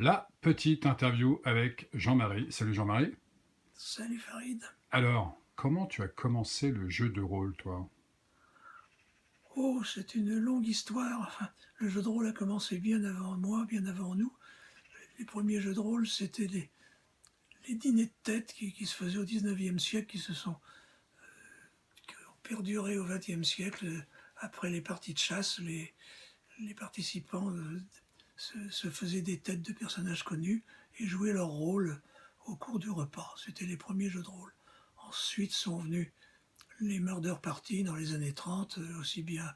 La petite interview avec Jean-Marie. Salut Jean-Marie. Salut Farid. Alors, comment tu as commencé le jeu de rôle, toi? Oh, c'est une longue histoire. Enfin, le jeu de rôle a commencé bien avant moi, bien avant nous. Les premiers jeux de rôle, c'était les dîners de tête qui se faisaient au 19e siècle, qui ont perduré au 20e siècle. Après les parties de chasse, les participants se faisaient des têtes de personnages connus et jouaient leur rôle au cours du repas. C'était les premiers jeux de rôle. Ensuite sont venus les murder parties dans les années 30, aussi bien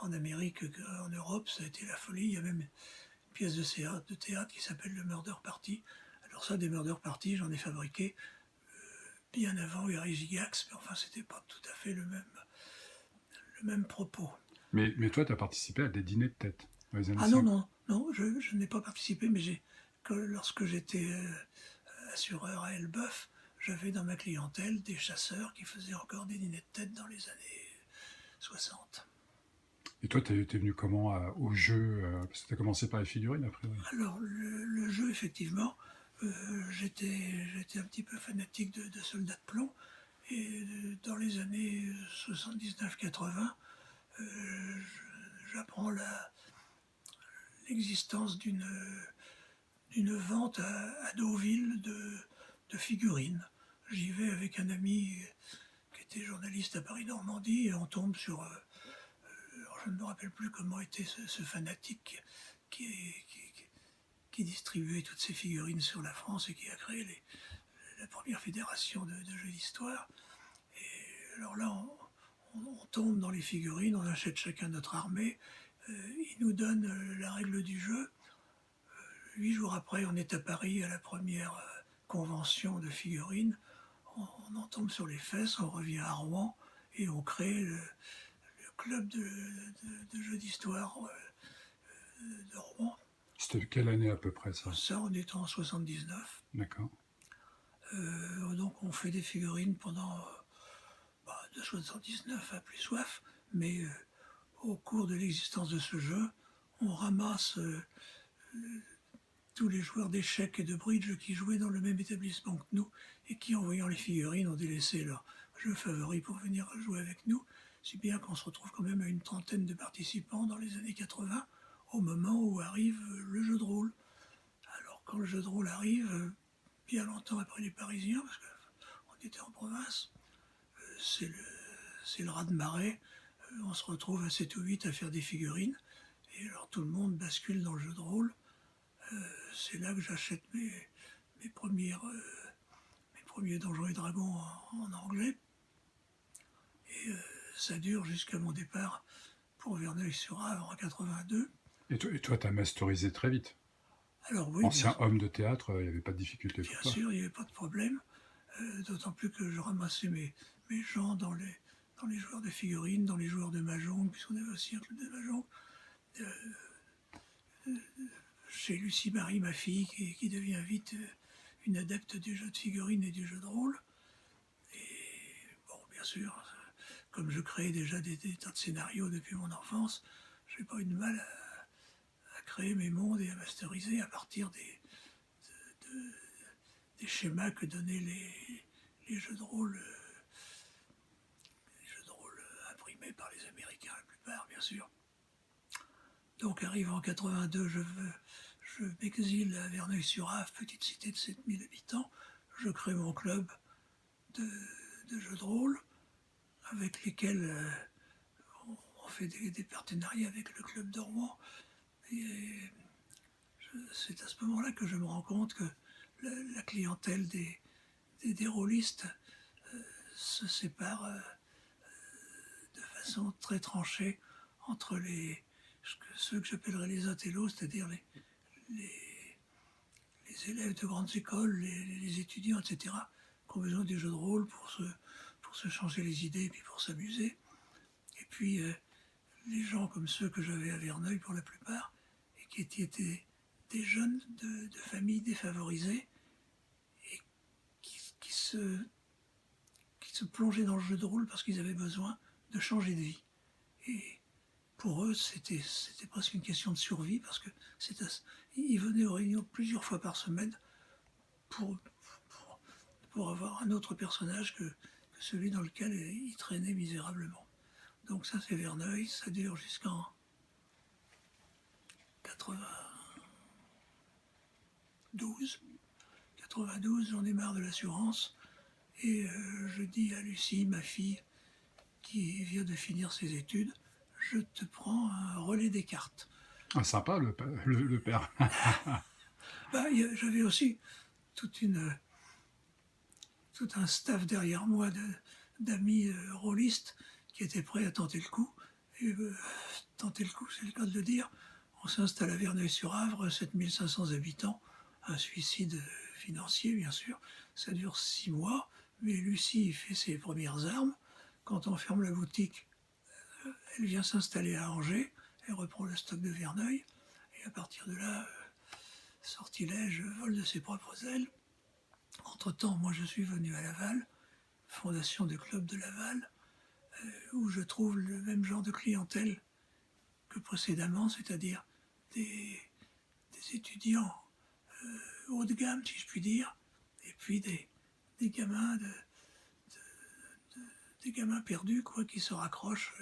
en Amérique qu'en Europe, ça a été la folie. Il y a même une pièce de théâtre qui s'appelle le Murder Party. Alors ça, des murder parties, j'en ai fabriqué bien avant Harry Gigax, mais enfin, c'était pas tout à fait le même propos. Mais toi, tu as participé à des dîners de tête dans les années Ah non, 50. non, non, je n'ai pas participé, mais lorsque j'étais assureur à Elbeuf, j'avais dans ma clientèle des chasseurs qui faisaient encore des dîners de tête dans les années 60. Et toi, t'es venu comment au jeu parce que tu as commencé par les figurines, a priori. Alors, le jeu, effectivement, j'étais un petit peu fanatique de Soldats de plomb. Et dans les années 79-80, j'apprends l'existence d'une vente à Deauville de figurines. J'y vais avec un ami qui était journaliste à Paris-Normandie et on tombe sur. Alors je ne me rappelle plus comment était ce fanatique qui, qui distribuait toutes ces figurines sur la France et qui a créé la première fédération de jeux d'histoire. Et alors là, on tombe dans les figurines, on achète chacun notre armée, il nous donne la règle du jeu. 8 jours après, on est à Paris à la première convention de figurines. On en tombe sur les fesses, on revient à Rouen et on crée le club de jeux d'histoire de Rouen. C'était quelle année à peu près, ça? Ça, on est en 79. D'accord. Donc on fait des figurines pendant de 79 à plus soif, mais au cours de l'existence de ce jeu, on ramasse tous les joueurs d'échecs et de bridge qui jouaient dans le même établissement que nous et qui, en voyant les figurines, ont délaissé leur jeu favori pour venir jouer avec nous, si bien qu'on se retrouve quand même à une trentaine de participants dans les années 80, au moment où arrive le jeu de rôle. Alors quand le jeu de rôle arrive, bien longtemps après les Parisiens, parce qu'on était en province, c'est le raz-de-marée. On se retrouve à 7 ou 8 à faire des figurines. Et alors tout le monde bascule dans le jeu de rôle. C'est là que j'achète mes premiers Donjons et Dragons en anglais. Et ça dure jusqu'à mon départ pour Verneuil-sur-Avre en 82. Et toi, t'as masterisé très vite. Alors oui, Ancien homme de théâtre, il n'y avait pas de difficulté pour bien toi. sûr, il n'y avait pas de problème. D'autant plus que je ramassais mes gens dans les joueurs de figurines, dans les joueurs de Mahjong, puisqu'on avait aussi un club de Mahjong. Chez Lucie Marie, ma fille, qui devient vite une adepte du jeu de figurines et du jeu de rôle. Et bon, bien sûr, comme je crée déjà des tas de scénarios depuis mon enfance, je n'ai pas eu de mal à créer mes mondes et à masteriser à partir des schémas que donnaient les jeux de rôle, imprimés par les Américains, la plupart, bien sûr. Donc, arrive en 82, je m'exile à Verneuil-sur-Avre, petite cité de 7000 habitants. Je crée mon club de, de jeux de rôle avec lesquels on fait des partenariats avec le club de Rouen. Et c'est à ce moment-là que je me rends compte que la clientèle des rôlistes se sépare de façon très tranchée entre ceux que j'appellerais les intellos, c'est-à-dire les élèves de grandes écoles, les étudiants, etc., qui ont besoin du jeu de rôle pour se changer les idées et puis pour s'amuser. Et puis les gens comme ceux que j'avais à Verneuil pour la plupart, et qui étaient des jeunes de familles défavorisées et qui se plongeaient dans le jeu de rôle parce qu'ils avaient besoin de changer de vie. Et pour eux, c'était presque une question de survie parce que il venait aux réunions plusieurs fois par semaine pour, pour, pour avoir un autre personnage que celui dans lequel il traînait misérablement. Donc ça c'est Verneuil, ça dure jusqu'en 92. 92, j'en ai marre de l'assurance et je dis à Lucie, ma fille, qui vient de finir ses études, je te prends un relais des cartes. Ah, sympa le père. Bah, j'avais aussi toute une, tout un staff derrière moi d'amis rôlistes qui étaient prêts à tenter le coup. Et tenter le coup, c'est le cas de le dire. On s'installe à Verneuil-sur-Avre, 7500 habitants, un suicide financier bien sûr. Ça dure 6 mois, mais Lucie fait ses premières armes. Quand on ferme la boutique, elle vient s'installer à Angers, elle reprend le stock de Verneuil, et à partir de là, sortilège, vol de ses propres ailes. Entre-temps, moi je suis venu à Laval, fondation du club de Laval, où je trouve le même genre de clientèle que précédemment, c'est-à-dire des, des étudiants haut de gamme, si je puis dire, et puis des gamins des gamins perdus quoi, qui se raccrochent.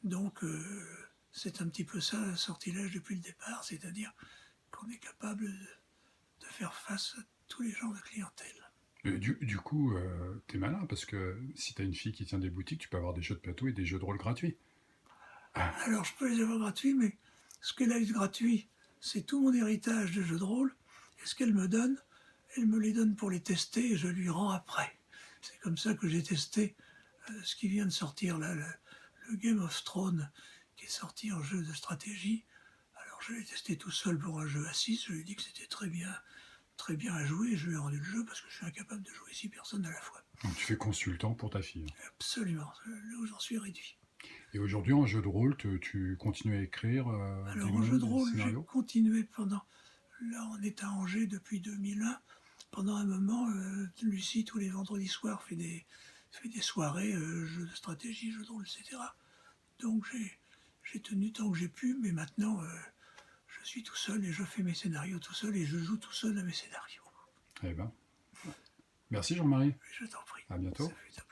Donc c'est un petit peu ça, un sortilège depuis le départ, c'est-à-dire qu'on est capable de faire face à tous les genres de clientèle. Du coup, t'es malin, parce que si t'as une fille qui tient des boutiques, tu peux avoir des jeux de plateau et des jeux de rôle gratuits. Alors je peux les avoir gratuits, mais ce qu'elle a eu de gratuit, c'est tout mon héritage de jeux de rôle. Et ce qu'elle me donne, elle me les donne pour les tester et je lui rends après. C'est comme ça que j'ai testé ce qui vient de sortir là, le Game of Thrones, qui est sorti en jeu de stratégie. Alors je l'ai testé tout seul pour un jeu à 6, je lui ai dit que c'était très bien à jouer, et je lui ai rendu le jeu parce que je suis incapable de jouer 6 personnes à la fois. Donc tu fais consultant pour ta fille. Absolument, là où j'en suis réduit. Et aujourd'hui, en jeu de rôle, tu continues à écrire des Alors en jeu mondes, de des rôle, j'ai scénarios? continué pendant... Là, on est à Angers depuis 2001. Pendant un moment, Lucie, tous les vendredis soirs, fait des soirées, jeux de stratégie, jeux de rôle, etc. Donc j'ai tenu tant que j'ai pu, mais maintenant, je suis tout seul et je fais mes scénarios tout seul et je joue tout seul à mes scénarios. Eh ben, merci Jean-Marie. Je t'en prie. À bientôt. Ça fut un